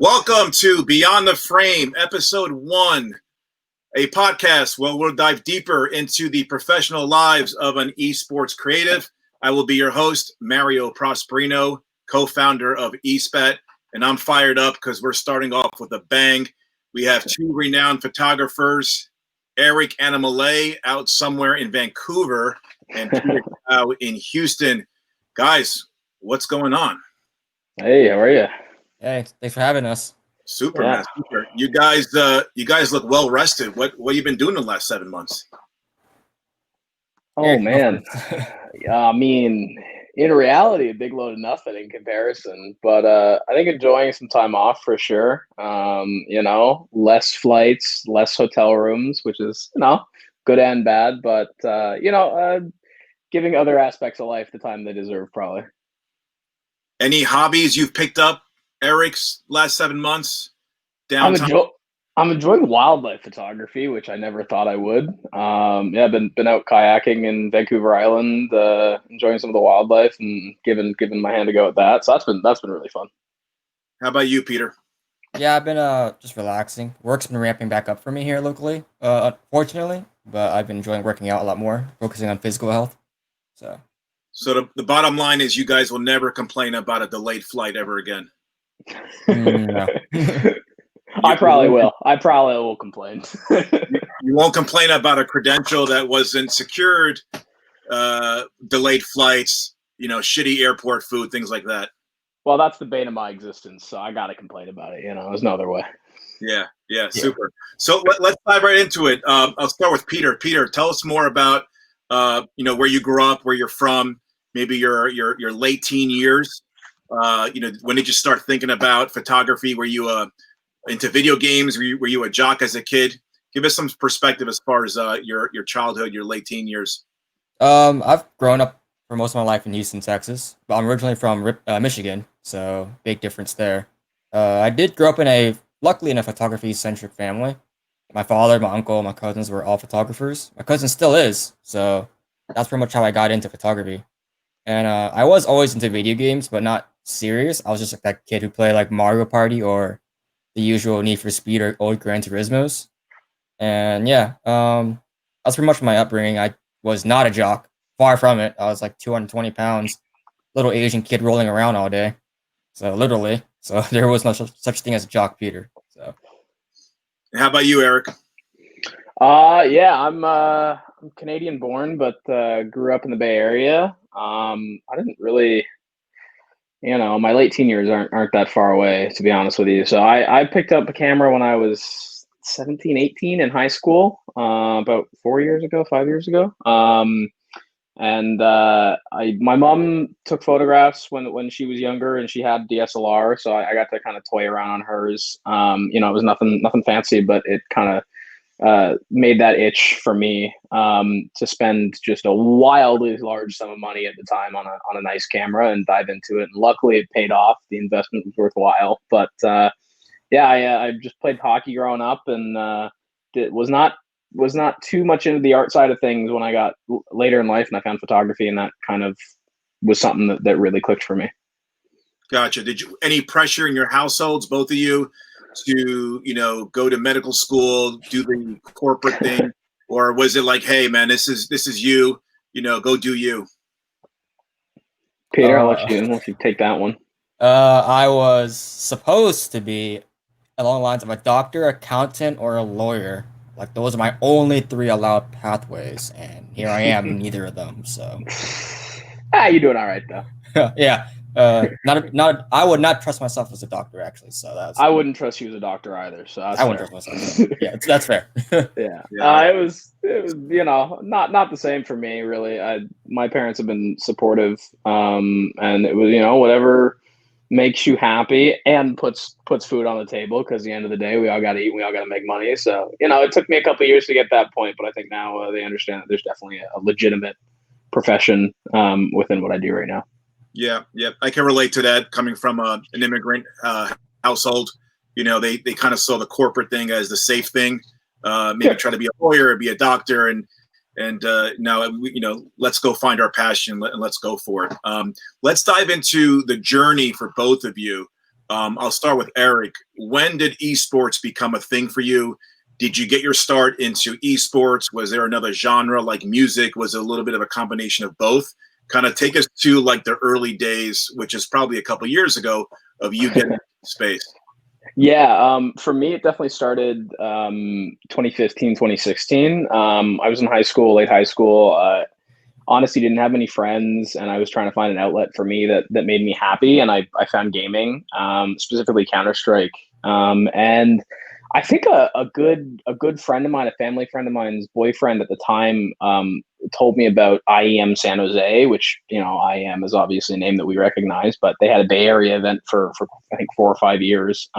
Welcome to Beyond the Frame, Episode 1, a podcast where we'll dive deeper into the professional lives of an esports creative. I will be your host, Mario Prosperino, co-founder of ESPAT, and I'm fired up because we're starting off with a bang. We have two renowned photographers, Eric Ananmalay out somewhere in Vancouver and Peter Chau in Houston. Guys, what's going on? Hey, how are you? Hey, thanks for having us. Super, man. Super. You guys look well rested. What have you been doing in the last 7 months? Oh man, I mean, in reality, a big load of nothing in comparison. But I think enjoying some time off for sure. Less flights, less hotel rooms, which is good and bad. But giving other aspects of life the time they deserve, probably. Any hobbies you've picked up, Eric's last 7 months? Downtime? I'm enjoying wildlife photography, which I never thought I would. I've been out kayaking in Vancouver Island, enjoying some of the wildlife and giving my hand a go at that. So that's been really fun. How about you, Peter? Yeah, I've been just relaxing. Work's been ramping back up for me here locally, unfortunately, but I've been enjoying working out a lot more, focusing on physical health. So the bottom line is you guys will never complain about a delayed flight ever again. No. I probably will complain. You won't complain about a credential that wasn't secured, delayed flights, shitty airport food, things like that. Well, that's the bane of my existence, so I got to complain about it. There's no other way. Yeah, super. So let's dive right into it. I'll start with Peter. Peter, tell us more about where you grew up, where you're from, maybe your late teen years. When did you start thinking about photography? Were you into video games? Were you a jock as a kid? Give us some perspective as far as your childhood, your late teen years. I've grown up for most of my life in Houston, Texas, but I'm originally from Michigan, so big difference there. I did grow up luckily in a photography-centric family. My father, my uncle, my cousins were all photographers. My cousin still is, so that's pretty much how I got into photography. And I was always into video games, but not serious. I was just like that kid who played like Mario Party or the usual Need for Speed or old Gran Turismos. And that's pretty much my upbringing. I was not a jock, far from it. I was like 220 pounds, little Asian kid rolling around all day. So literally, there was no such thing as a jock, Peter. So, how about you, Eric? I'm Canadian born, but grew up in the Bay Area. I didn't really, my late teen years aren't that far away, to be honest with you. So I picked up a camera when I was 17, 18 in high school, about 5 years ago. My mom took photographs when she was younger, and she had DSLR, so I got to kind of toy around on hers. It was nothing fancy, but it kind of made that itch for me to spend just a wildly large sum of money at the time on a nice camera and dive into it. And luckily, it paid off. The investment was worthwhile. But I just played hockey growing up, and was not too much into the art side of things when I got later in life, and I found photography, and that kind of was something that really clicked for me. Gotcha. Did you any pressure in your households, both of you, to go to medical school, do the corporate thing, or was it like, hey man, this is you, go do you? Peter, I'll let you take that one. I was supposed to be along the lines of a doctor, accountant, or a lawyer. Like those are my only 3 allowed pathways, and here I am, neither of them. So, you're doing all right though. Yeah. I would not trust myself as a doctor, actually. So I wouldn't trust you as a doctor either. So I wouldn't trust myself. So. Yeah, that's fair. It was not the same for me really. My parents have been supportive, and it was whatever makes you happy and puts food on the table, because at the end of the day we all got to eat, we all got to make money. So it took me a couple of years to get that point, but I think now they understand that there's definitely a legitimate profession within what I do right now. Yeah, I can relate to that. Coming from an immigrant household, they kind of saw the corporate thing as the safe thing. Maybe try to be a lawyer or be a doctor, and now let's go find our passion and let's go for it. Let's dive into the journey for both of you I'll start with Eric. When did esports become a thing for you? Did you get your start into esports? Was there another genre like music? Was it a little bit of a combination of both? Kind of take us to like the early days, which is probably a couple years ago, of you getting into space. Yeah, for me, it definitely started 2015, 2016. I was in high school, late high school. Honestly, didn't have many friends, and I was trying to find an outlet for me that made me happy. And I found gaming, specifically Counter-Strike. And I think a good friend of mine, a family friend of mine's boyfriend at the time, told me about IEM San Jose, which, IEM is obviously a name that we recognize, but they had a Bay Area event for I think 4 or 5 years.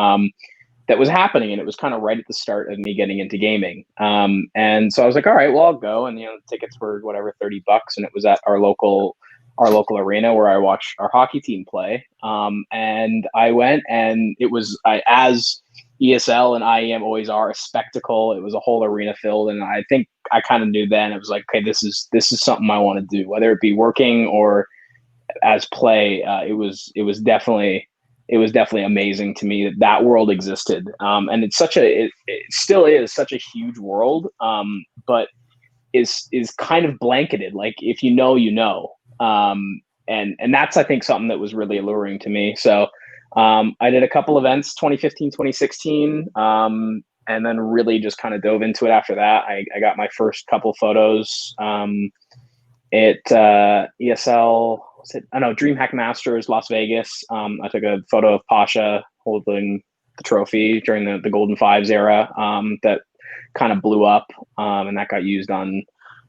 That was happening, and it was kind of right at the start of me getting into gaming. And so I was like, all right, well, I'll go. And tickets were whatever, $30, and it was at our local arena where I watched our hockey team play. And I went, and it was as ESL and IEM always are, a spectacle. It was a whole arena filled, and I think I kind of knew then. It was like, okay, this is something I want to do, whether it be working or as play. It was definitely amazing to me that world existed. And it's it still is such a huge world, but is kind of blanketed. Like, if you know, you know. And that's, I think, something that was really alluring to me. So I did a couple events, 2015, 2016, and then really just kind of dove into it after that. I got my first couple photos at ESL. DreamHack Masters, Las Vegas. I took a photo of Pasha holding the trophy during the Golden Fives era, that kind of blew up, and that got used on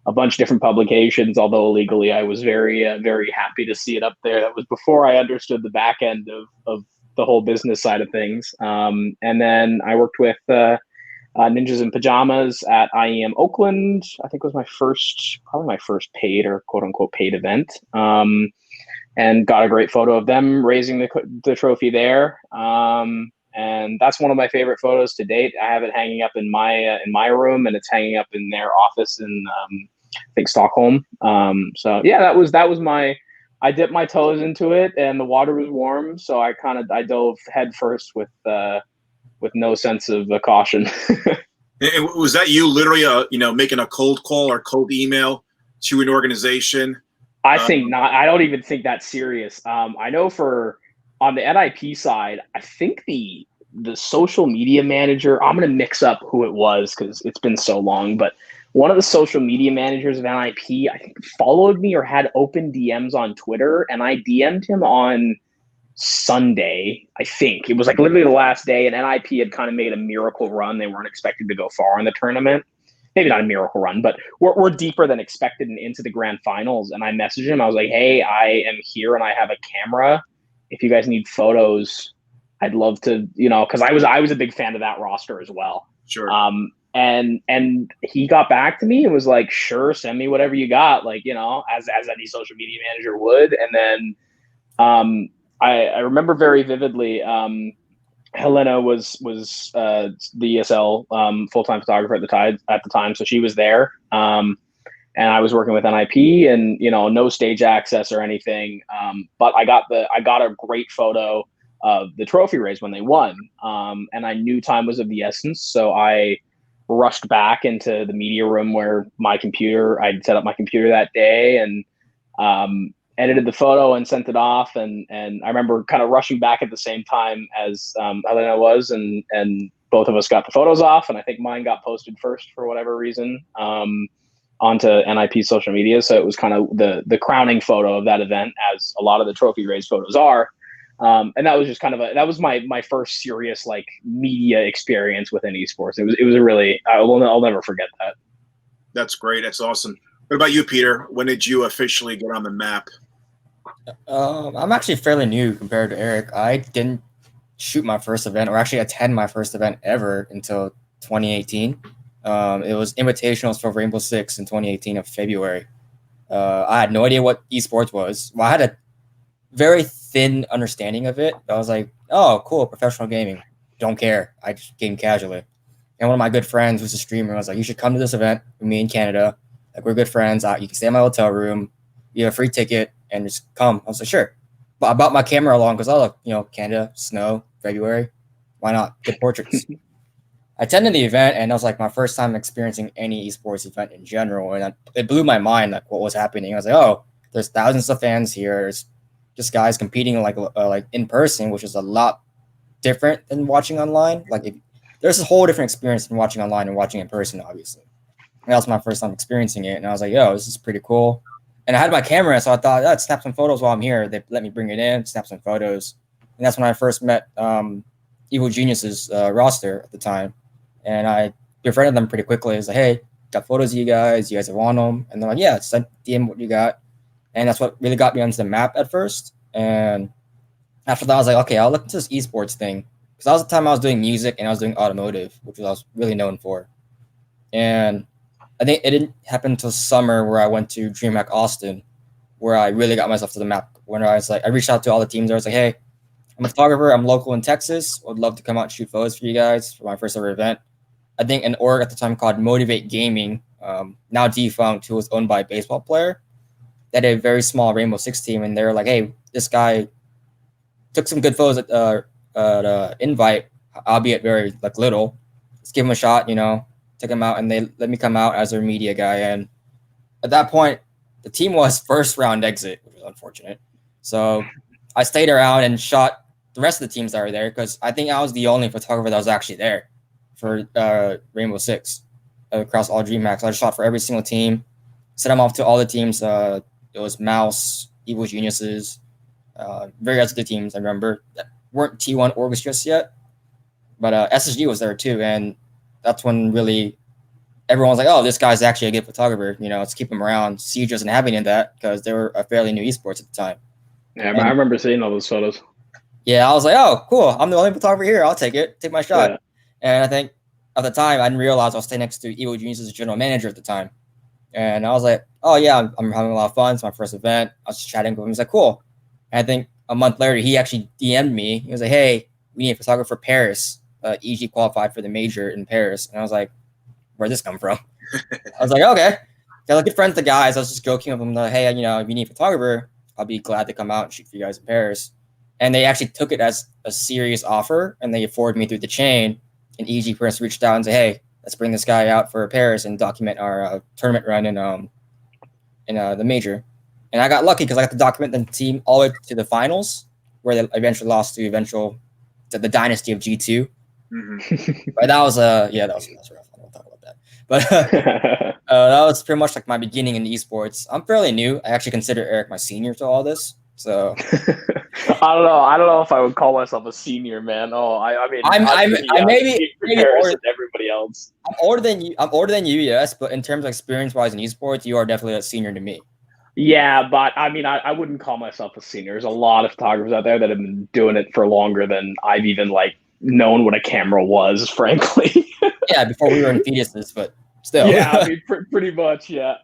a bunch of different publications. Although illegally, I was very, very happy to see it up there. That was before I understood the back end of the whole business side of things. And then I worked with Ninjas in Pajamas at IEM Oakland. I think was probably my first paid or quote unquote paid event. And got a great photo of them raising the trophy there. And that's one of my favorite photos to date. I have it hanging up in my room, and it's hanging up in their office in I think Stockholm. So yeah, that was I dipped my toes into it, and the water was warm, so I dove head first with no sense of caution. And was that you literally, making a cold call or cold email to an organization? I think not. I don't even think that's serious. I know on the NIP side, I think the social media manager, I'm going to mix up who it was because it's been so long, but one of the social media managers of NIP, I think, followed me or had open DMs on Twitter, and I DM'd him on Sunday. I think it was like literally the last day, and NIP had kind of made a miracle run. They weren't expected to go far in the tournament. Maybe not a miracle run, but we're deeper than expected and into the grand finals. And I messaged him. I was like, hey, I am here and I have a camera. If you guys need photos, I'd love to, because I was a big fan of that roster as well. Sure. And he got back to me and was like, sure, send me whatever you got, like, as any social media manager would. And then I remember very vividly, Helena was the ESL full-time photographer at the time, so she was there, and I was working with NIP, and no stage access or anything, but I got a great photo of the trophy raise when they won, and I knew time was of the essence, so I rushed back into the media room where I'd set up my computer that day, and edited the photo and sent it off, and I remember kind of rushing back at the same time as Helena was, and both of us got the photos off, and I think mine got posted first for whatever reason onto NIP social media. So it was kind of the crowning photo of that event, as a lot of the trophy raise photos are. And that was just that was my first serious like media experience within esports. It was a really, I'll never forget that. That's great. That's awesome. What about you, Peter? When did you officially get on the map? I'm actually fairly new compared to Eric. I didn't shoot my first event or actually attend my first event ever until 2018. It was invitationals for Rainbow Six in 2018 of February. I had no idea what esports was. Well, I had a very thin understanding of it. I was like, oh, cool, professional gaming. Don't care. I just game casually. And one of my good friends was a streamer. I was like, you should come to this event with me in Canada. Like, we're good friends. You can stay in my hotel room. You have a free ticket and just come. I was like, sure. I brought my camera along because I was like, Canada, snow, February. Why not? Good portraits. I attended the event, and it was like my first time experiencing any esports event in general, and it blew my mind like what was happening. I was like, oh, there's thousands of fans here. There's just guys competing like in person, which is a lot different than watching online. There's a whole different experience than watching online and watching in person, obviously. And that was my first time experiencing it, and I was like, yo, this is pretty cool. And I had my camera, so I thought, I'd snap some photos while I'm here. They let me bring it in, snap some photos, and that's when I first met Evil Genius's roster at the time. And I befriended them pretty quickly. I was like, hey, got photos of you guys. You guys want them? And they're like, yeah, send DM what you got. And that's what really got me onto the map at first. And after that, I was like, okay, I'll look into this esports thing. Because that was the time I was doing music and I was doing automotive, which I was really known for. And I think it didn't happen until summer where I went to DreamHack Austin, where I really got myself to the map. When I was like, I reached out to all the teams. I was like, hey, I'm a photographer. I'm local in Texas. Would love to come out and shoot photos for you guys for my first ever event. I think an org at the time called Motivate Gaming, now defunct, who was owned by a baseball player, that had a very small Rainbow Six team, and they were like, "Hey, this guy took some good photos at invite, albeit very little. Let's give him a shot, Took him out, and they let me come out as their media guy. And at that point, the team was first round exit, which was unfortunate. So I stayed around and shot the rest of the teams that were there because I think I was the only photographer that was actually there for Rainbow Six across all DreamHacks. So I shot for every single team, sent them off to all the teams. It was Mouse, Evil Geniuses, various other teams I remember that weren't T1 orgs just yet. But SSG was there too, and that's when really everyone was like, oh, this guy's actually a good photographer. Let's keep him around. Siege wasn't having that because they were a fairly new esports at the time. Yeah, I remember seeing all those photos. Yeah, I was like, oh, cool. I'm the only photographer here. I'll take it. Take my shot. Yeah. And I think at the time, I didn't realize I was staying next to Evil Genius' general manager at the time. And I was like, oh, yeah, I'm having a lot of fun. It's my first event. I was just chatting with him. He's like, cool. And I think a month later, he actually DM'd me. He was like, hey, we need a photographer for Paris. EG qualified for the major in Paris. And I was like, where'd this come from? I was like, okay. I was good friends with the guys. I was just joking with them. Like, hey, if you need a photographer, I'll be glad to come out and shoot for you guys in Paris. And they actually took it as a serious offer, and they forwarded me through the chain. And EG Press reached out and said, hey, let's bring this guy out for Paris and document our tournament run in the major. And I got lucky because I got to document the team all the way to the finals, where they eventually lost to the dynasty of G2. Mm-hmm. But that was rough. I don't talk about that. But that was pretty much my beginning in esports. I'm fairly new. I actually consider Eric my senior to all this. So I don't know if I would call myself a senior, man. Oh, I mean, I maybe older than everybody else. I'm older than you, yes. But in terms of experience wise in esports, you are definitely a senior to me. Yeah, but I mean, I wouldn't call myself a senior. There's a lot of photographers out there that have been doing it for longer than I've even known what a camera was, frankly. Yeah, before we were in fetuses, but still. Yeah, I mean, pretty much, yeah.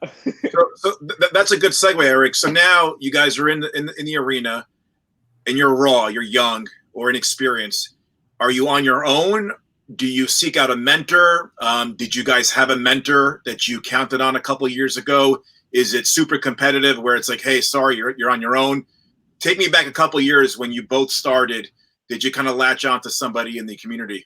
So that's a good segue, Eric. So now you guys are in the arena, and you're raw, you're young or inexperienced. Are you on your own? Do you seek out a mentor? Did you guys have a mentor that you counted on a couple of years ago? Is it super competitive where it's like, hey, sorry, you're on your own? Take me back a couple of years when you both started. Did you kind of latch on to somebody in the community?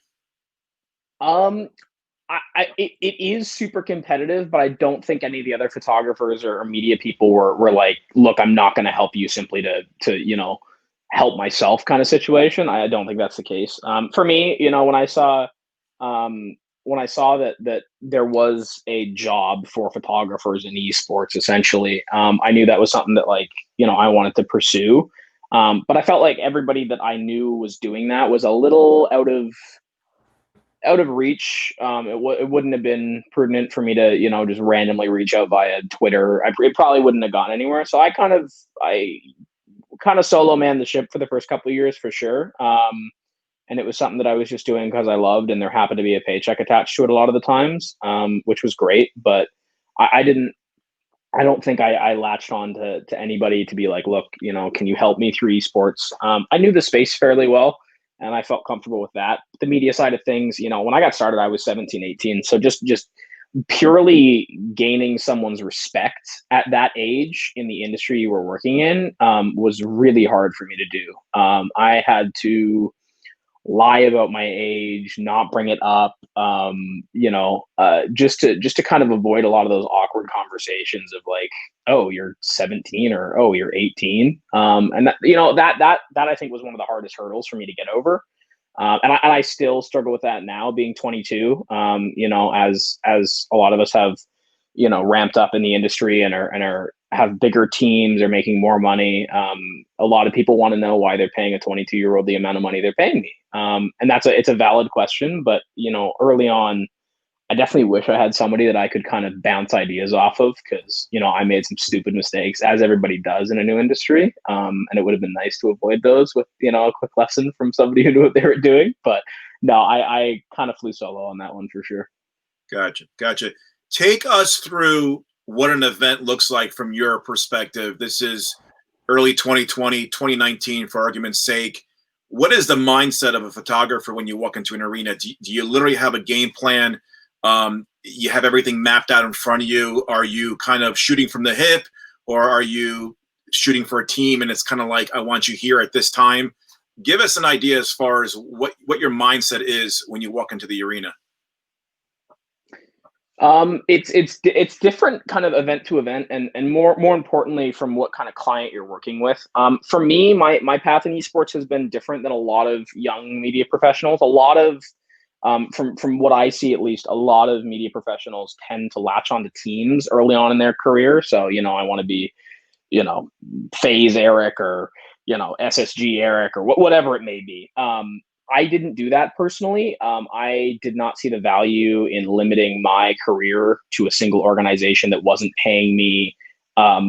It is super competitive, but I don't think any of the other photographers or media people were like, look, I'm not going to help you simply to help myself kind of situation. I don't think that's the case. For me, when I saw that there was a job for photographers in esports, essentially, I knew that was something that I wanted to pursue. But I felt like everybody that I knew was doing that was a little out of reach. It wouldn't have been prudent for me to, just randomly reach out via Twitter. It probably wouldn't have gone anywhere. So I kind of solo manned the ship for the first couple of years for sure. And it was something that I was just doing because I loved, and there happened to be a paycheck attached to it a lot of the times, which was great. But I don't think I latched on to anybody to be like, look, can you help me through esports? I knew the space fairly well, and I felt comfortable with that. The media side of things, when I got started, I was 17, 18. So just purely gaining someone's respect at that age in the industry you were working in was really hard for me to do. I had to lie about my age, not bring it up, just to kind of avoid a lot of those awkward conversations of like, oh, you're 17 or oh, you're 18. And that I think was one of the hardest hurdles for me to get over. And I still struggle with that now, being 22. As a lot of us have, ramped up in the industry and are have bigger teams, are making more money. A lot of people want to know why they're paying a 22-year-old the amount of money they're paying me. And it's a valid question, but early on, I definitely wish I had somebody that I could kind of bounce ideas off of, because I made some stupid mistakes, as everybody does in a new industry, and it would have been nice to avoid those with a quick lesson from somebody who knew what they were doing. But no, I kind of flew solo on that one for sure. Gotcha. Take us through what an event looks like from your perspective. This is early 2020, 2019, for argument's sake. What is the mindset of a photographer when you walk into an arena? Do you literally have a game plan? You have everything mapped out in front of you? Are you kind of shooting from the hip, or are you shooting for a team and it's kind of like, I want you here at this time? Give us an idea as far as what your mindset is when you walk into the arena. It's different kind of event to event, and more importantly from what kind of client you're working with. For me, my path in esports has been different than a lot of young media professionals. A lot of from what I see, at least, a lot of media professionals tend to latch onto teams early on in their career. So, I want to be, Phase Eric, or, SSG Eric, or whatever it may be. I didn't do that personally. I did not see the value in limiting my career to a single organization that wasn't paying me a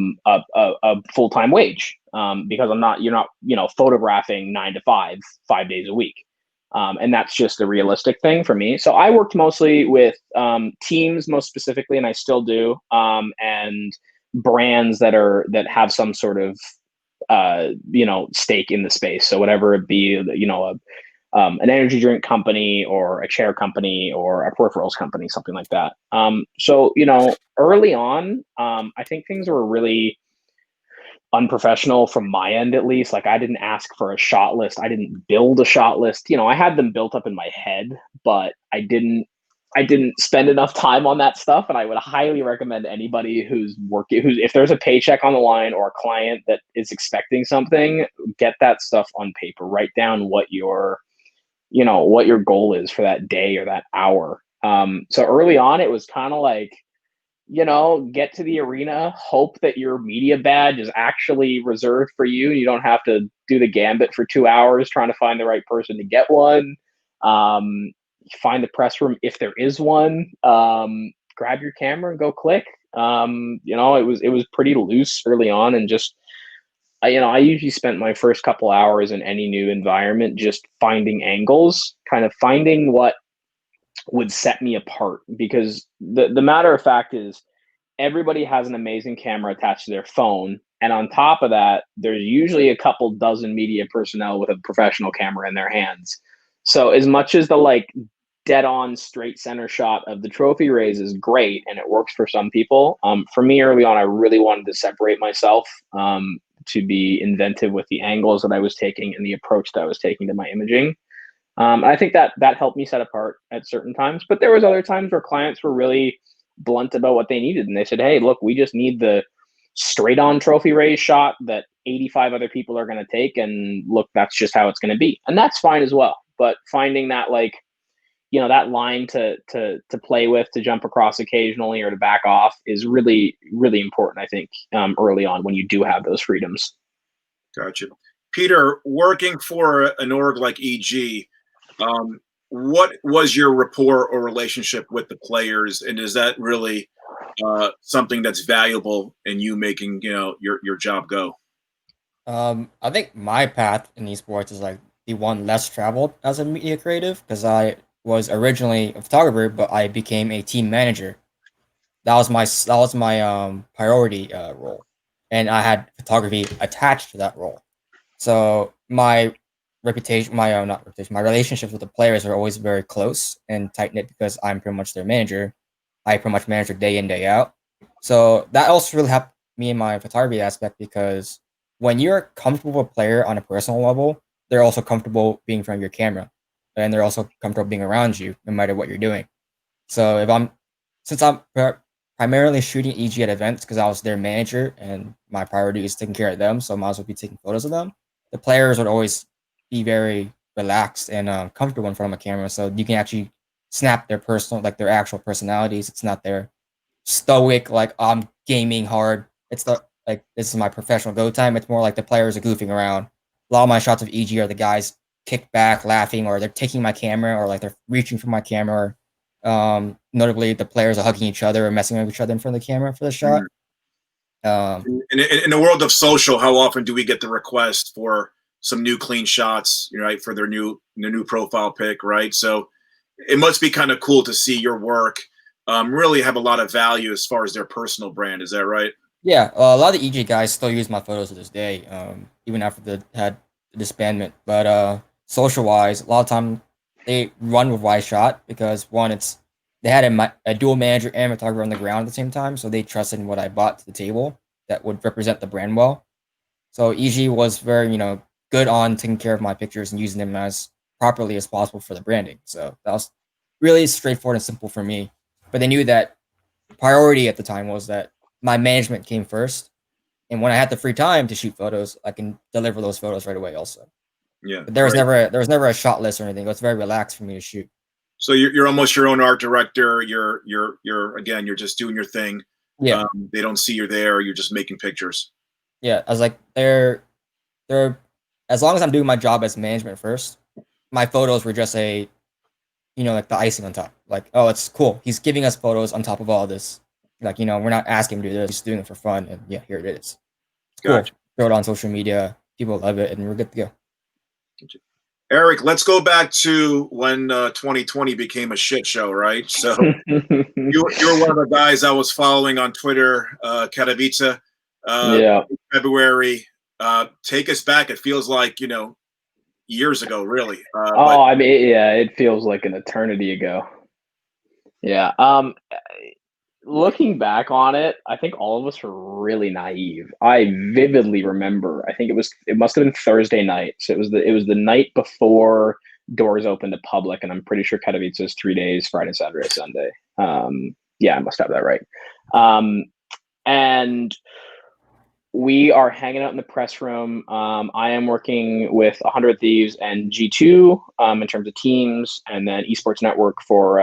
full-time wage, because you're not, photographing 9 to 5 days a week. And that's just a realistic thing for me. So I worked mostly with teams, most specifically, and I still do, and brands that have some sort of stake in the space. So whatever it be, an energy drink company, or a chair company, or a peripherals company, something like that. So early on, I think things were really unprofessional from my end, at least. Like, I didn't ask for a shot list. I didn't build a shot list. I had them built up in my head, but I didn't spend enough time on that stuff. And I would highly recommend anybody who's if there's a paycheck on the line, or a client that is expecting something, get that stuff on paper. Write down what your goal is for that day or that hour. So early on, it was kind of like, get to the arena, hope that your media badge is actually reserved for you. You don't have to do the gambit for 2 hours trying to find the right person to get one. Find the press room if there is one. Grab your camera and go click. It was pretty loose early on, and just, I usually spent my first couple hours in any new environment just finding angles, kind of finding what would set me apart, because the matter of fact is, everybody has an amazing camera attached to their phone, and on top of that, there's usually a couple dozen media personnel with a professional camera in their hands. So as much as the dead on straight center shot of the trophy raise is great, and it works for some people, for me early on, I really wanted to separate myself, to be inventive with the angles that I was taking and the approach that I was taking to my imaging. I think that helped me set apart at certain times, but there was other times where clients were really blunt about what they needed, and they said, hey, look, we just need the straight on trophy raise shot that 85 other people are going to take, and look, that's just how it's going to be. And that's fine as well. But finding that that line to play with, to jump across occasionally, or to back off, is really, really important, I think, early on, when you do have those freedoms. Gotcha. Peter, working for an org like EG, what was your rapport or relationship with the players, and is that really something that's valuable in you making your job go? I think my path in esports is like the one less traveled as a media creative, because I was originally a photographer, but I became a team manager. That was my priority role, and I had photography attached to that role. So my relationships with the players are always very close and tight knit, because I'm pretty much their manager. I pretty much manage it day in, day out. So that also really helped me in my photography aspect, because when you're a comfortable player on a personal level, they're also comfortable being in front of your camera, and they're also comfortable being around you no matter what you're doing. So since I'm primarily shooting EG at events because I was their manager and my priority is taking care of them, so I might as well be taking photos of them. The players would always be very relaxed and comfortable in front of a camera, so you can actually snap their personal, like their actual personalities. It's not their stoic, like I'm gaming hard. It's the like this is my professional go time. It's more like the players are goofing around. A lot of my shots of EG are the guys kick back, laughing, or they're taking my camera, or like they're reaching for my camera. Notably, the players are hugging each other or messing with each other in front of the camera for the shot. In the world of social, how often do we get the request for some new clean shots, right, for their new profile pic, right? So it must be kind of cool to see your work really have a lot of value as far as their personal brand. Is that right? Yeah, a lot of the EG guys still use my photos to this day, even after they had the disbandment. But social wise, a lot of time they run with Wise Shot because one, they had a dual manager and photographer on the ground at the same time, so they trusted in what I brought to the table that would represent the brand well. So EG was very good on taking care of my pictures and using them as properly as possible for the branding. So that was really straightforward and simple for me. But they knew that priority at the time was that my management came first, and when I had the free time to shoot photos, I can deliver those photos right away. Also, yeah. But there was never a shot list or anything. It was very relaxed for me to shoot. So you're almost your own art director. You're again, you're just doing your thing. Yeah. They don't see you're there. You're just making pictures. Yeah, I was like, they're as long as I'm doing my job as management first, my photos were just like the icing on top. Like, oh, it's cool. He's giving us photos on top of all this. Like, we're not asking him to do this. He's doing it for fun. And yeah, here it is. It's Gotcha. cool. Throw it on social media. People love it, and we're good to go. Eric, let's go back to when 2020 became a shit show, right? So you're one of the guys I was following on Twitter, Katowice, February. Take us back. It feels like, years ago, really. I mean, yeah, it feels like an eternity ago. Yeah. Looking back on it, I think all of us were really naive. I vividly remember. I think it must have been Thursday night. So it was the night before doors opened to public, and I'm pretty sure Katowice is 3 days: Friday, Saturday, Sunday. Yeah, I must have that right. And we are hanging out in the press room. I am working with 100 Thieves and G2 in terms of teams, and then Esports Network for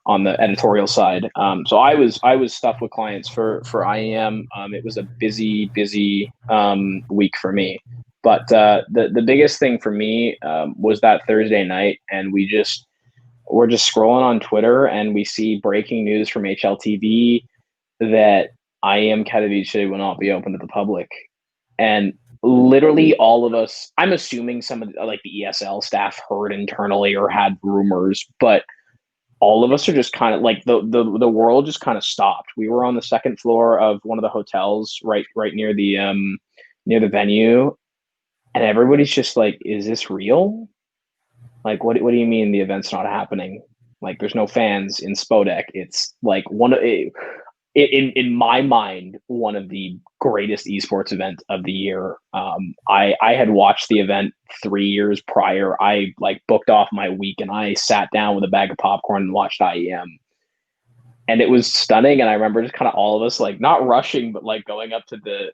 on the editorial side. So I was stuffed with clients for IEM. It was a busy week for me. But the biggest thing for me was that Thursday night, and we're just scrolling on Twitter, and we see breaking news from HLTV that IEM Katowice will not be open to the public. And literally all of us, I'm assuming some of the ESL staff heard internally or had rumors, but all of us are just kind of like the world just kind of stopped. We were on the second floor of one of the hotels right near the venue, and everybody's just like, is this real? Like, what do you mean the event's not happening? Like, there's no fans in Spodek. It's like in my mind, one of the greatest esports events of the year. I had watched the event 3 years prior. I booked off my week, and I sat down with a bag of popcorn and watched IEM. And it was stunning. And I remember just kind of all of us not rushing, but going up to the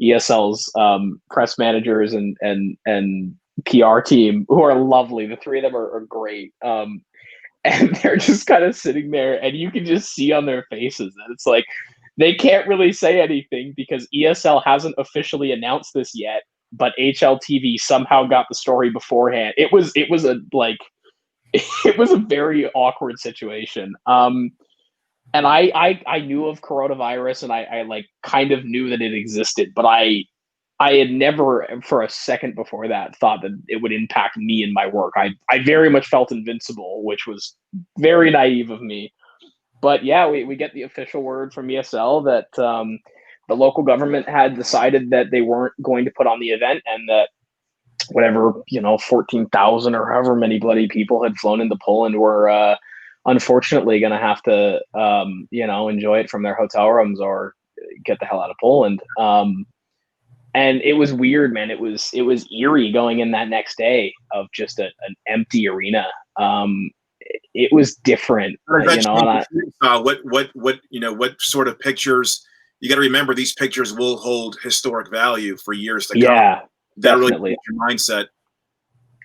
ESL's press managers and PR team, who are lovely. The three of them are great. And they're just kind of sitting there, and you can just see on their faces that it's like they can't really say anything because ESL hasn't officially announced this yet, but HLTV somehow got the story beforehand. It was a very awkward situation. And I knew of coronavirus, and I kind of knew that it existed, but I had never for a second before that thought that it would impact me and my work. I very much felt invincible, which was very naive of me. But yeah, we get the official word from ESL that the local government had decided that they weren't going to put on the event, and that whatever, 14,000 or however many bloody people had flown into Poland were unfortunately going to have to, enjoy it from their hotel rooms or get the hell out of Poland. And it was weird, man. It was eerie going in that next day of just an empty arena. It was different, what sort of pictures? You got to remember, these pictures will hold historic value for years to come. Yeah, that definitely. Really your mindset.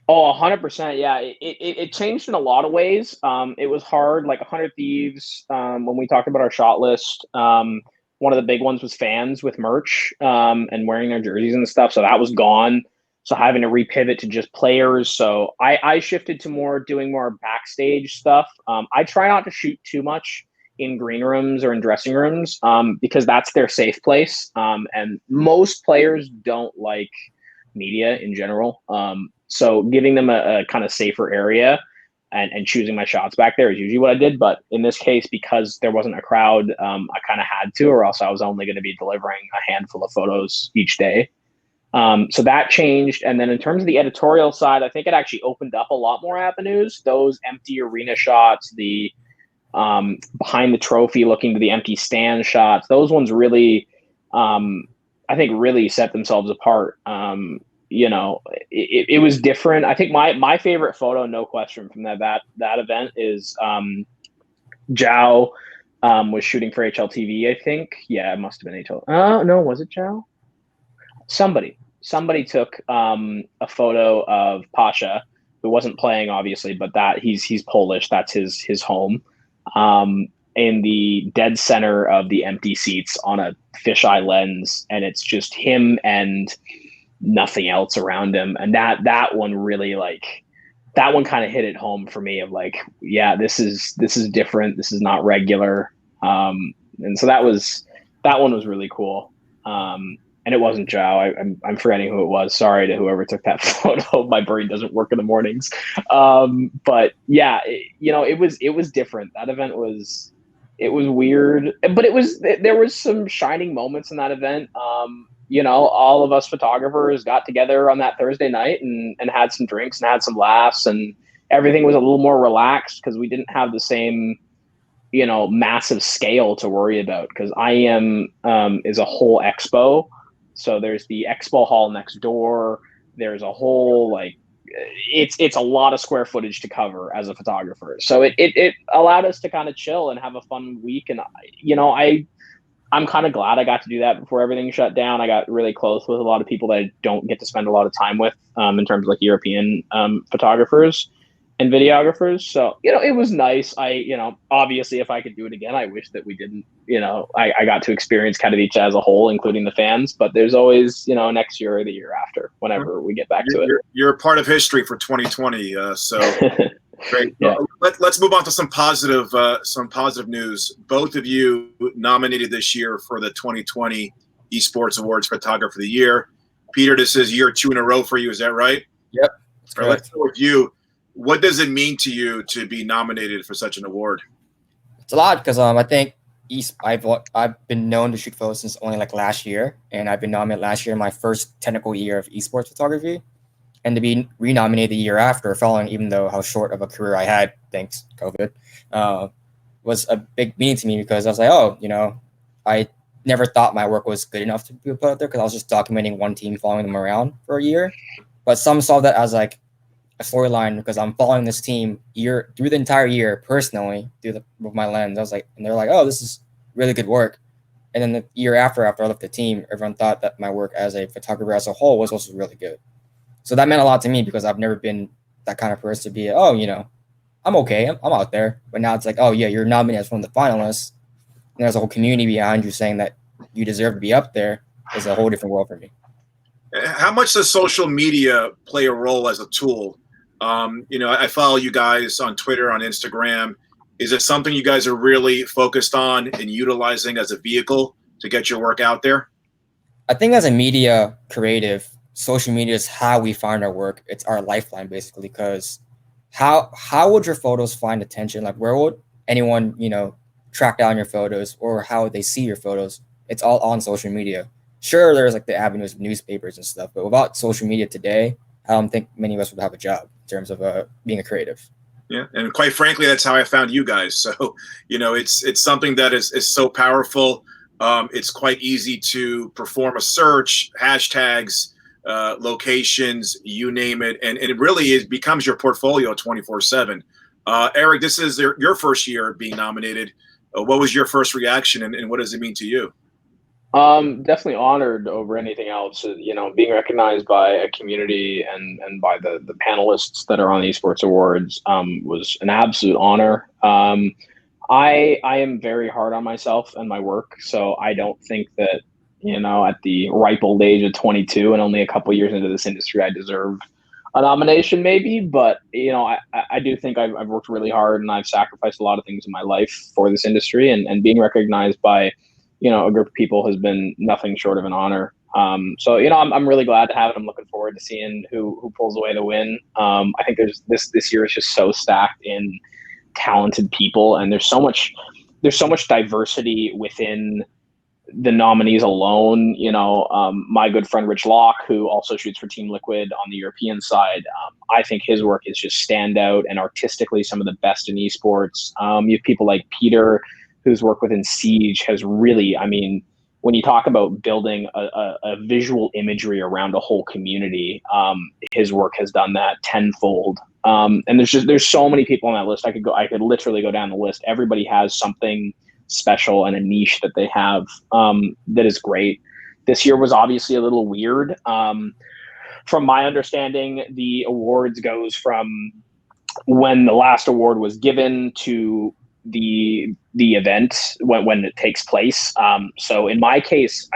Oh, 100%. Yeah, it changed in a lot of ways. It was hard, like 100 Thieves. When we talked about our shot list, one of the big ones was fans with merch and wearing their jerseys and stuff. So that was gone. So having to repivot to just players. So I shifted to doing more backstage stuff. I try not to shoot too much in green rooms or in dressing rooms because that's their safe place. And most players don't like media in general. So giving them a kind of safer area and choosing my shots back there is usually what I did. But in this case, because there wasn't a crowd, I kind of had to, or else I was only going to be delivering a handful of photos each day. So that changed. And then in terms of the editorial side, I think it actually opened up a lot more avenues. Those empty arena shots, the behind the trophy, looking to the empty stand shots, those ones really, I think really set themselves apart. It was different. I think my favorite photo, no question, from that event is Chau was shooting for HLTV, I think. Yeah, it must have been HL. No, was it Chau? Somebody took a photo of Pasha, who wasn't playing, obviously, but that he's Polish. That's his home. In the dead center of the empty seats on a fisheye lens, and it's just him and nothing else around him. And that one really, that one kind of hit it home for me of like, yeah, this is different. This is not regular. And so that one was really cool. And it wasn't Chau. I'm forgetting who it was. Sorry to whoever took that photo. My brain doesn't work in the mornings. But yeah, it was different. That event was weird, but there was some shining moments in that event. All of us photographers got together on that Thursday night and had some drinks and had some laughs, and everything was a little more relaxed because we didn't have the same, massive scale to worry about, because IEM is a whole expo. So there's the expo hall next door. There's a whole, it's a lot of square footage to cover as a photographer. So it allowed us to kind of chill and have a fun week. And, I'm kind of glad I got to do that before everything shut down. I got really close with a lot of people that I don't get to spend a lot of time with in terms of European photographers and videographers. So, it was nice. Obviously, if I could do it again, I wish that we didn't. I got to experience Katowice as a whole, including the fans. But there's always, next year or the year after, whenever we get back to it. You're a part of history for 2020. So great. Yeah. Let's move on to some positive news. Both of you nominated this year for the 2020 Esports Awards Photographer of the Year. Peter, this is year 2 in a row for you. Is that right? Yep. All right, let's start with you. What does it mean to you to be nominated for such an award? It's a lot because I think I've been known to shoot photos since only last year, and I've been nominated last year in my first technical year of esports photography, and to be renominated the year after, following even though how short of a career I had thanks COVID, was a big meaning to me because I was like, I never thought my work was good enough to be put out there because I was just documenting one team, following them around for a year, but some saw that as a storyline because I'm following this team through the entire year personally with my lens. I was like, and they're like, oh, this is really good work. And then the year after I left the team, everyone thought that my work as a photographer as a whole was also really good. So that meant a lot to me because I've never been that kind of person to be, I'm okay, I'm out there. But now it's like, oh yeah, you're nominated as one of the finalists. And there's a whole community behind you saying that you deserve to be up there. Is a whole different world for me. How much does social media play a role as a tool? I follow you guys on Twitter, on Instagram. Is it something you guys are really focused on and utilizing as a vehicle to get your work out there? I think as a media creative, social media is how we find our work. It's our lifeline, basically, because how would your photos find attention? Where would anyone, track down your photos, or how would they see your photos? It's all on social media. Sure, there's the avenues of newspapers and stuff, but without social media today, I don't think many of us would have a job in terms of being a creative. Yeah, and quite frankly, that's how I found you guys. So, it's something that is so powerful. It's quite easy to perform a search, hashtags, locations, you name it, and it really becomes your portfolio 24/7. Eric, this is your first year being nominated. What was your first reaction, and what does it mean to you? Definitely honored over anything else. Being recognized by a community and by the panelists that are on the Esports Awards was an absolute honor. I am very hard on myself and my work, so I don't think that at the ripe old age of 22 and only a couple years into this industry, I deserve a nomination, maybe. But I do think I've worked really hard and I've sacrificed a lot of things in my life for this industry, and being recognized by a group of people has been nothing short of an honor. So I'm really glad to have it. I'm looking forward to seeing who pulls away the win. I think this year is just so stacked in talented people, and there's so much diversity within the nominees alone. My good friend Rich Locke, who also shoots for Team Liquid on the European side, I think his work is just standout and artistically some of the best in esports. You have people like Peter, whose work within Siege has really, when you talk about building a visual imagery around a whole community, his work has done that tenfold. And there's so many people on that list. I could literally go down the list. Everybody has something special and a niche that they have that is great. This year was obviously a little weird. From my understanding, the awards goes from when the last award was given to the event when it takes place. So in my case,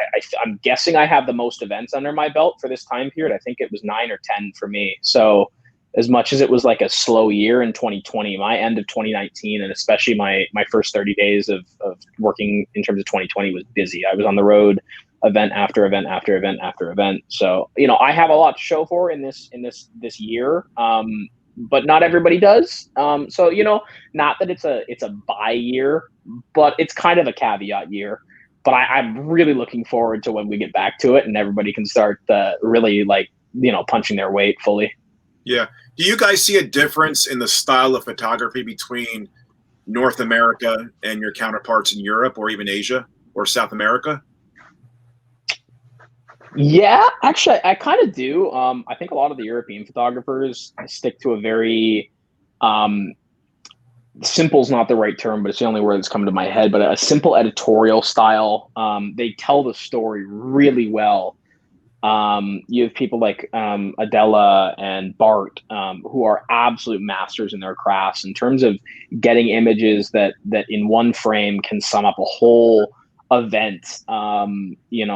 I'm guessing I have the most events under my belt for this time period. I think it was 9 or 10 for me. So as much as it was like a slow year in 2020, my end of 2019, and especially my first 30 days of working in terms of 2020 was busy. I was on the road, event after event after event after event. So, I have a lot to show for in this year. But not everybody does. So, not that it's a bye year, but it's kind of a caveat year. But I'm really looking forward to when we get back to it and everybody can start really punching their weight fully. Yeah. Do you guys see a difference in the style of photography between North America and your counterparts in Europe or even Asia or South America? Yeah, actually, I kind of do. I think a lot of the European photographers stick to a very simple is not the right term, but it's the only word that's come to my head, but a simple editorial style. They tell the story really well. You have people like Adela and Bart, who are absolute masters in their crafts in terms of getting images that in one frame can sum up a whole event.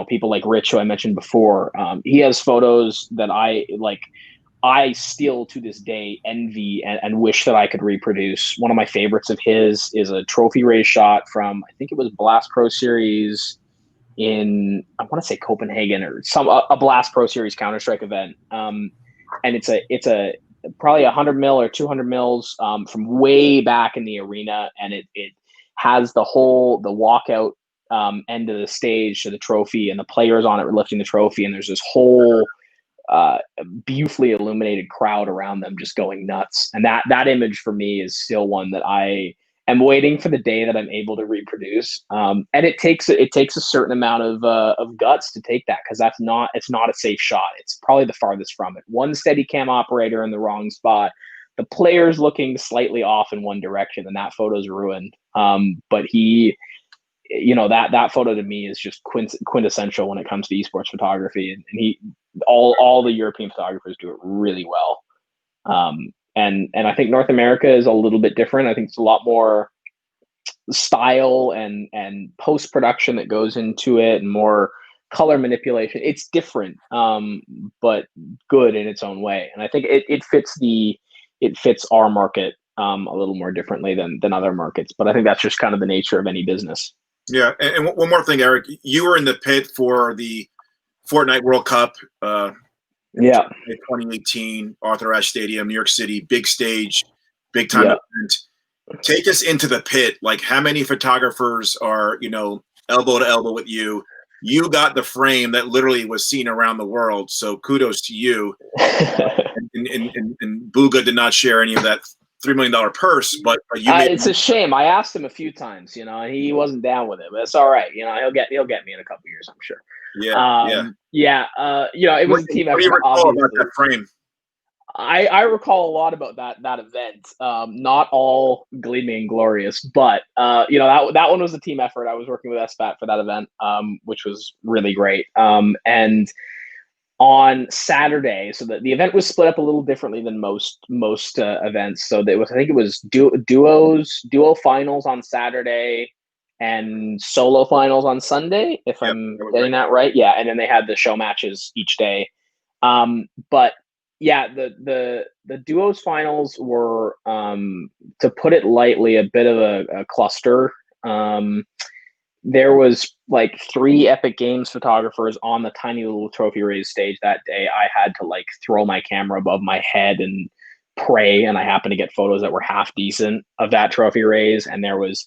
People like Rich, who I mentioned before, he has photos that I still to this day envy and wish that I could reproduce. One of my favorites of his is a trophy race shot from, I think it was Blast Pro Series in, I want to say Copenhagen, or a Blast Pro Series Counter-Strike event. And it's a probably 100 mil or 200 mils from way back in the arena. And it has the walkout end of the stage to the trophy, and the players on it were lifting the trophy, and there's this whole beautifully illuminated crowd around them just going nuts. And that image for me is still one that I am waiting for the day that I'm able to reproduce. And it takes a certain amount of guts to take that, because it's not a safe shot. It's probably the farthest from it. One steady cam operator in the wrong spot, the player's looking slightly off in one direction, and that photo's ruined. But he, that photo to me is just quintessential when it comes to esports photography, and all the European photographers do it really well. And I think North America is a little bit different. I think it's a lot more style and post-production that goes into it, and more color manipulation. It's different, but good in its own way. And I think it fits our market a little more differently than other markets. But I think that's just kind of the nature of any business. Yeah, and one more thing, Eric, you were in the pit for the Fortnite World Cup. Yeah, 2018, Arthur Ashe Stadium, New York City, big stage, big time event. Take us into the pit. Like, how many photographers are elbow to elbow with you? You got the frame that literally was seen around the world, so kudos to you. And Booga did not share any of that $3 million purse, but you made it's a shame. I asked him a few times, and he wasn't down with it. But it's all right. He'll get me in a couple years, I'm sure. Yeah. It was a team effort. What do you recall obviously. about that frame? I recall a lot about that event. Not all gleaming and glorious, but that one was a team effort. I was working with ESPAT for that event, which was really great. And on Saturday, so the event was split up a little differently than most events. So I think it was duo finals on Saturday and solo finals on Sunday, if I'm getting that right. Yeah, and then they had the show matches each day. But yeah, the duos finals were, to put it lightly, a bit of a cluster. There was like 3 Epic Games photographers on the tiny little trophy raise stage that day. I had to like throw my camera above my head and pray, and I happened to get photos that were half decent of that trophy raise. And there was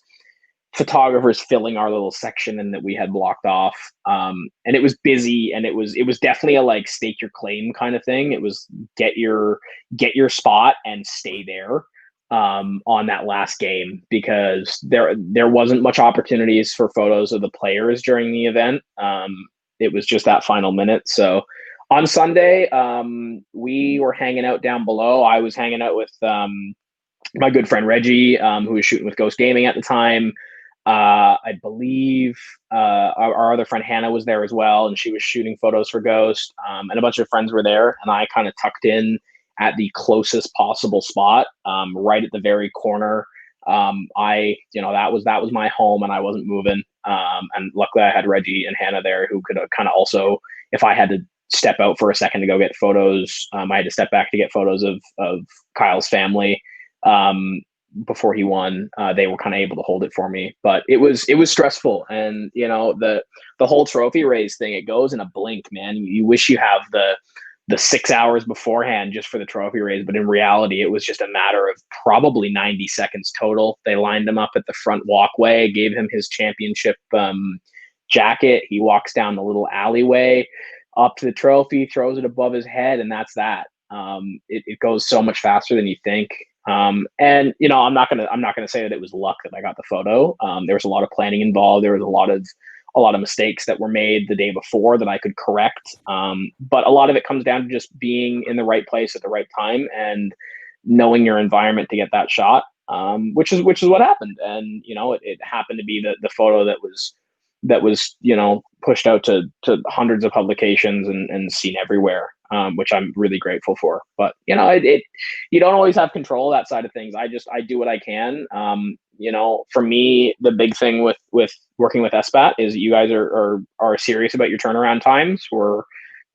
photographers filling our little section and that we had blocked off. And it was busy, and it was definitely a like stake your claim kind of thing. It was get your spot and stay there on that last game, because there wasn't much opportunities for photos of the players during the event. It was just that final minute. So on Sunday, we were hanging out down below. I was hanging out with my good friend Reggie, who was shooting with Ghost Gaming at the time. I believe our other friend Hannah was there as well, and she was shooting photos for Ghost. And a bunch of friends were there, and I kind of tucked in at the closest possible spot, right at the very corner. That was my home, and I wasn't moving. And luckily I had Reggie and Hannah there, who could kind of also, if I had to step out for a second to go get photos, I had to step back to get photos of Kyle's family before he won. They were kind of able to hold it for me, but it was stressful. And the whole trophy raise thing, it goes in a blink, man. You wish you have the 6 hours beforehand just for the trophy raise, but in reality it was just a matter of probably 90 seconds total. They lined him up at the front walkway, gave him his championship jacket. He walks down the little alleyway up to the trophy, throws it above his head, and that's that. It goes so much faster than you think. And I'm not gonna say that it was luck that I got the photo. There was a lot of planning involved. There was a lot of mistakes that were made the day before that I could correct. But a lot of it comes down to just being in the right place at the right time and knowing your environment to get that shot. Which is what happened. And it happened to be the photo that was pushed out to hundreds of publications and seen everywhere, which I'm really grateful for. But you don't always have control of that side of things. I do what I can. For me, the big thing with working with ESPAT is you guys are serious about your turnaround times. We're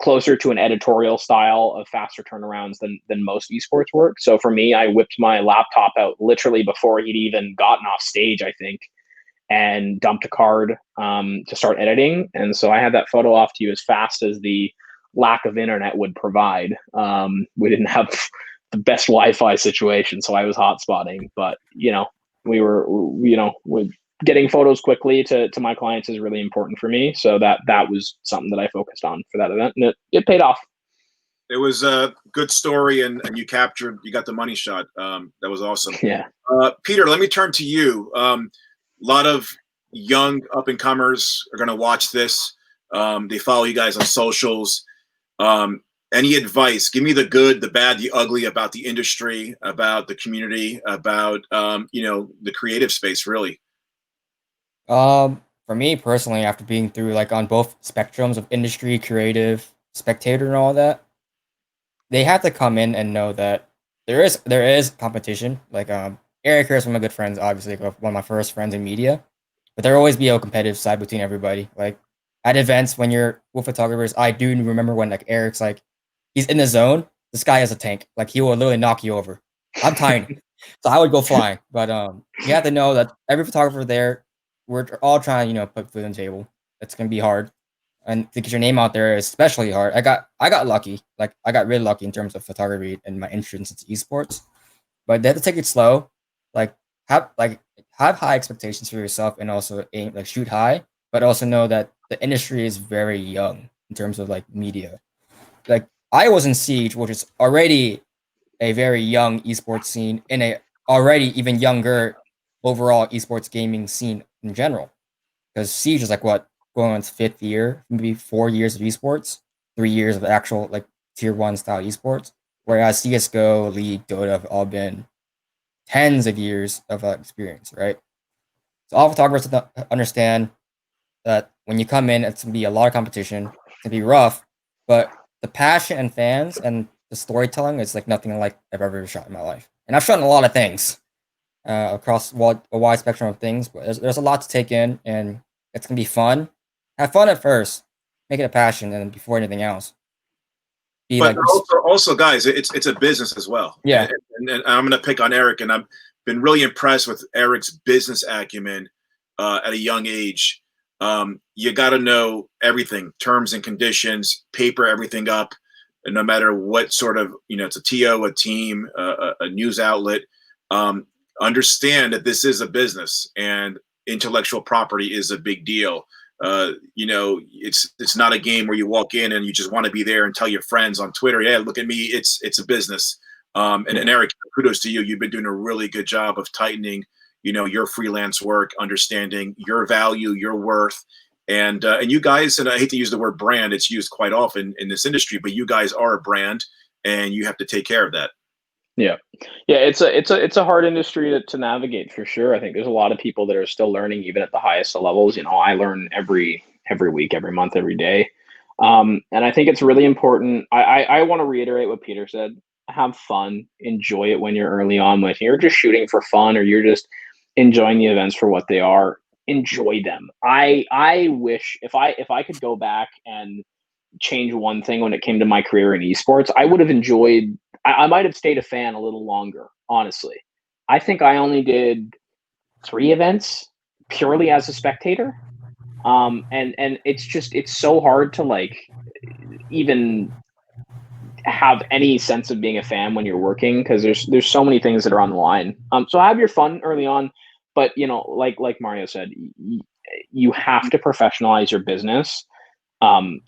closer to an editorial style of faster turnarounds than most esports work. So for me, I whipped my laptop out literally before he'd even gotten off stage, I think, and dumped a card to start editing. And so I had that photo off to you as fast as the lack of internet would provide. We didn't have the best Wi-Fi situation, so I was hotspotting. But we were getting photos quickly to my clients is really important for me. So that was something that I focused on for that event, and it paid off. It was a good story, and you got the money shot. That was awesome. Yeah. Peter, let me turn to you. A lot of young up-and-comers are going to watch this. They follow you guys on socials. Any advice? Give me the good, the bad, the ugly about the industry, about the community, about the creative space, really. For me personally, after being through like on both spectrums of industry, creative, spectator, and all that, they have to come in and know that there is competition. Like Eric here is one of my good friends, obviously one of my first friends in media, but there will always be a competitive side between everybody. Like at events when you're with photographers, I do remember when like Eric's like he's in the zone, this guy is a tank. Like he will literally knock you over. I'm tiny, so I would go flying. But you have to know that every photographer there, we're all trying to put food on the table. It's gonna be hard, and to get your name out there is especially hard. I got lucky. Like I got really lucky in terms of photography and my entrance into esports, but they have to take it slow. Like have high expectations for yourself and also shoot high, but also know that the industry is very young in terms of like media. Like I was in Siege, which is already a very young esports scene in a already even younger overall esports gaming scene in general. Because Siege is like what, going on its 5th year, maybe 4 years of esports, 3 years of actual like tier 1 style esports. Whereas CS:GO, League, Dota have all been tens of years of experience, right? So all photographers understand that when you come in, it's gonna be a lot of competition, it's gonna be rough, but the passion and fans and the storytelling is like nothing like I've ever shot in my life. And I've shot in a lot of things across a wide spectrum of things, but there's a lot to take in, and it's gonna be fun. Have fun at first, make it a passion, and before anything else, be But like, also, guys, it's a business as well. yeah, And I'm going to pick on Eric, and I've been really impressed with Eric's business acumen at a young age. You got to know everything, terms and conditions, paper everything up, and no matter what sort of, it's a TO, a team, a news outlet. Understand that this is a business, and intellectual property is a big deal. It's not a game where you walk in and you just want to be there and tell your friends on Twitter, yeah, look at me. It's a business. And Eric, kudos to you. You've been doing a really good job of tightening, your freelance work, understanding your value, your worth. And you guys, and I hate to use the word brand, it's used quite often in this industry, but you guys are a brand and you have to take care of that. Yeah. It's a hard industry to navigate for sure. I think there's a lot of people that are still learning, even at the highest levels. I learn every week, every month, every day. And I think it's really important. I want to reiterate what Peter said. Have fun, enjoy it when you're early on. When you're just shooting for fun, or you're just enjoying the events for what they are, enjoy them. I wish if I could go back and change one thing when it came to my career in esports, I would have enjoyed. I might have stayed a fan a little longer, honestly. I think I only did 3 events purely as a spectator. And it's so hard to like even have any sense of being a fan when you're working, because there's so many things that are on the line. So have your fun early on, but like Mario said, you have to professionalize your business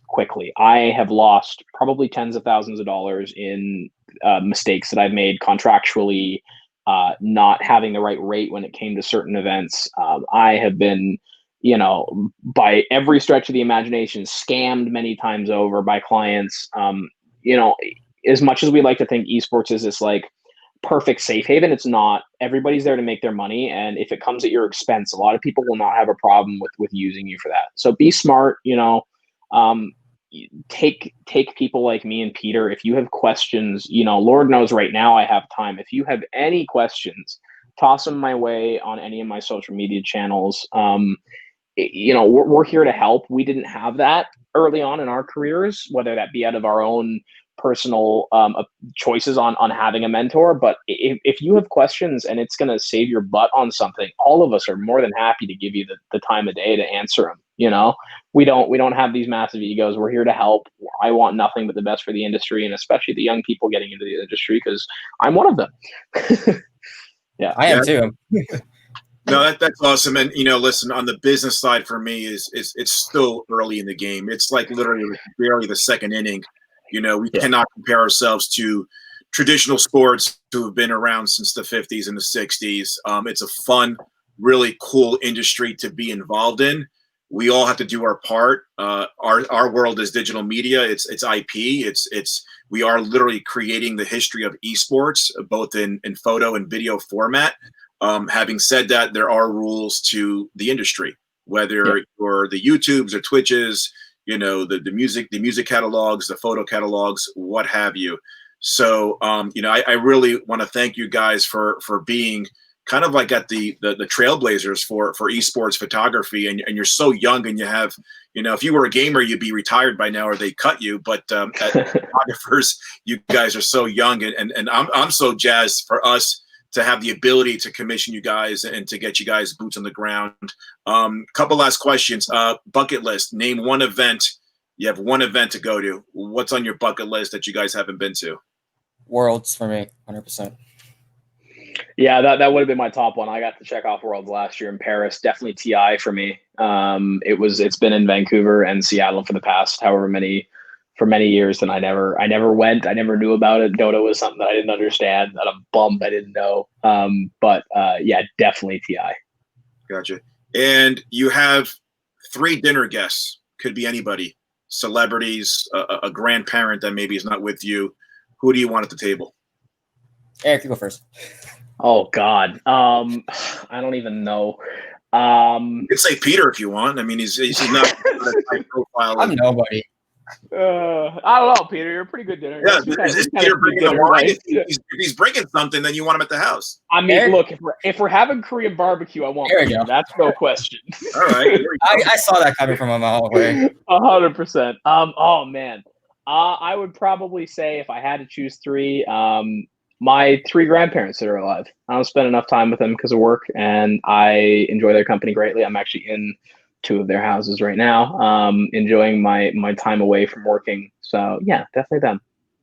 quickly. I have lost probably tens of thousands of dollars in mistakes that I've made contractually, not having the right rate when it came to certain events. I have been, by every stretch of the imagination, scammed many times over by clients. As much as we like to think esports is this like perfect safe haven, it's not. Everybody's there to make their money, and if it comes at your expense, a lot of people will not have a problem with using you for that. So be smart. Take people like me and Peter. If you have questions, Lord knows right now I have time. If you have any questions, toss them my way on any of my social media channels. We're here to help. We didn't have that early on in our careers, whether that be out of our own personal choices on having a mentor. But if you have questions and it's going to save your butt on something, all of us are more than happy to give you the time of day to answer them. We don't have these massive egos. We're here to help. I want nothing but the best for the industry, and especially the young people getting into the industry, because I'm one of them. Yeah, I am too. No, that's awesome. And listen, on the business side for me is it's still early in the game. It's like literally barely the second inning. We cannot compare ourselves to traditional sports who have been around since the 50s and the 60s. It's a fun, really cool industry to be involved in. We all have to do our part. Our world is digital media. It's IP. We are literally creating the history of esports, both in photo and video format. Having said that, there are rules to the industry, whether you're the YouTubes or Twitches, the music catalogs, the photo catalogs, what have you. So, I really want to thank you guys for being kind of like at the trailblazers for esports photography. And you're so young, and you have, if you were a gamer, you'd be retired by now or they cut you. But as photographers, you guys are so young, and I'm so jazzed for us to have the ability to commission you guys and to get you guys boots on the ground. Couple last questions. Bucket list. Name one event. You have one event to go to. What's on your bucket list that you guys haven't been to? Worlds for me, 100%. Yeah, that would have been my top one. I got to check off Worlds last year in Paris. Definitely TI for me. It's been in Vancouver and Seattle for the past however many for many years, and I never went. I never knew about it. Dota was something that I didn't understand, and I'm bummed I didn't know. But yeah, definitely TI. Gotcha. And you have 3 dinner guests. Could be anybody, celebrities, a grandparent that maybe is not with you. Who do you want at the table? Eric, you go first. Oh God, I don't even know. You could say Peter if you want. I mean, he's not a high profile. I'm nobody. I don't know, Peter. You're a pretty good dinner. Yeah, is Peter bringing the wine? If he's bringing something, then you want him at the house. I mean, Eric? Look, if we're having Korean barbecue, I want There we Peter. go. That's no question. All right. I saw that coming from a mile away. 100%. Oh man, I would probably say if I had to choose 3, my 3 grandparents that are alive. I don't spend enough time with them because of work, and I enjoy their company greatly. I'm actually in 2 of their houses right now, enjoying my time away from working. So yeah, definitely them.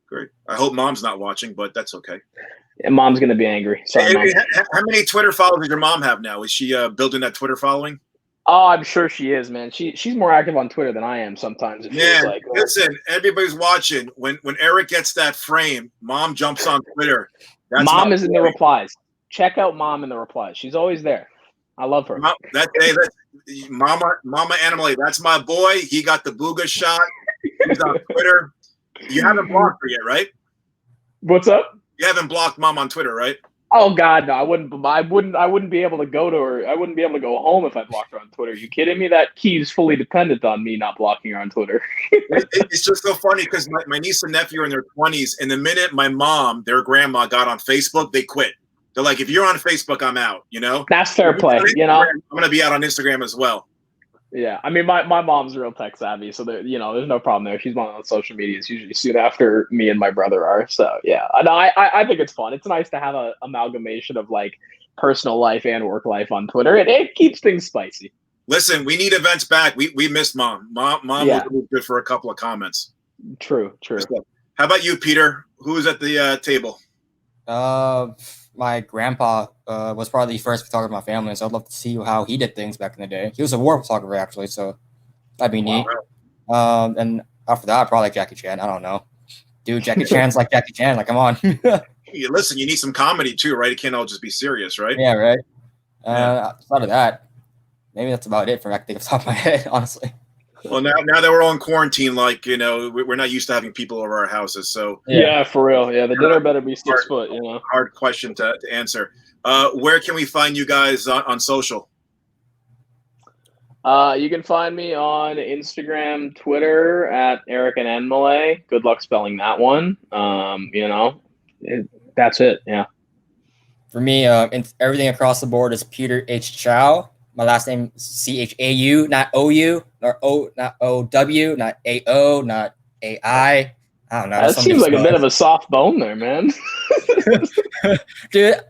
Great. I hope Mom's not watching, but that's okay. And Mom's gonna be angry. Sorry, Mom. How many Twitter followers does your mom have now? Is she building that Twitter following? Oh, I'm sure she is, man. She's more active on Twitter than I am sometimes. It feels like. Listen, everybody's watching. When Eric gets that frame, Mom jumps on Twitter. Mom is in the replies. Check out Mom in the replies. She's always there. I love her. Mama Ananmalay. That's my boy. He got the booga shot. He's on Twitter. You haven't blocked her yet, right? What's up? You haven't blocked Mom on Twitter, right? Oh God, no! I wouldn't be able to go to her. I wouldn't be able to go home if I blocked her on Twitter. Are you kidding me? That key is fully dependent on me not blocking her on Twitter. It's just so funny because my niece and nephew are in their 20s, and the minute my mom, their grandma, got on Facebook, they quit. They're like, if you're on Facebook, I'm out. You know, that's fair play. You know, I'm gonna be out on Instagram as well. Yeah, I mean, my mom's real tech savvy, so there's no problem there. She's on social media. It's usually soon after me and my brother are. So yeah, I think it's fun. It's nice to have an amalgamation of like personal life and work life on Twitter. It keeps things spicy. Listen, we need events back. We missed Mom. Mom was really good for a couple of comments. True. How about you, Peter? Who's at the table? My grandpa was probably the first photographer in my family, so I'd love to see how he did things back in the day. He was a war photographer, actually, so that'd be neat. And after that, probably like Jackie Chan. I don't know. Dude, Jackie Chan's like Jackie Chan. Like, come on. Listen, you need some comedy too, right? It can't all just be serious, right? Yeah, right. Outside of that, maybe that's about it for I can think off the top of my head, honestly. Well, now that we're all in quarantine, like, we're not used to having people over our houses. So yeah, for real. Yeah, the dinner better be 6 foot. Hard question to answer. Where can we find you guys on social? You can find me on Instagram, Twitter at Eric Ananmalay. Good luck spelling that one. That's it. Yeah. For me, everything across the board is Peter H. Chau. My last name is Chau, not OU, not OW, not AO, not AI. I don't know. That seems like a bit of a soft bone there, man. Dude,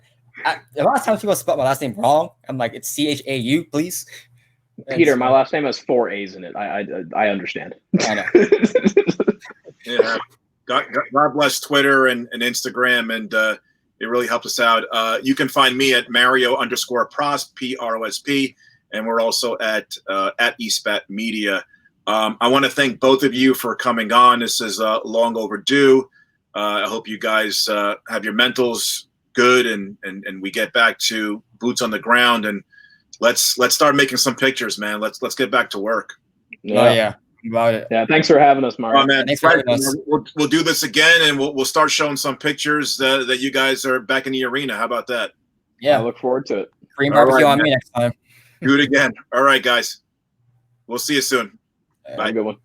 a lot of times people spell my last name wrong. I'm like, it's Chau, please. Peter, my last name has 4 A's in it. I understand. I know. Yeah. God bless Twitter and Instagram, and it really helps us out. You can find me at Mario_Prosp, PROSP, and we're also at ESPAT Media. I want to thank both of you for coming on. This is long overdue. I hope you guys have your mentals good, and we get back to boots on the ground, and let's start making some pictures, man. Let's get back to work. Yeah. Oh yeah. About it. Yeah, thanks for having us, Mario. Oh, man. Thanks for having us. We'll do this again, and we'll start showing some pictures that you guys are back in the arena. How about that? Yeah, I look forward to it. Korean barbecue on me next time. Do it again. All right, guys. We'll see you soon. Bye. Have a good one.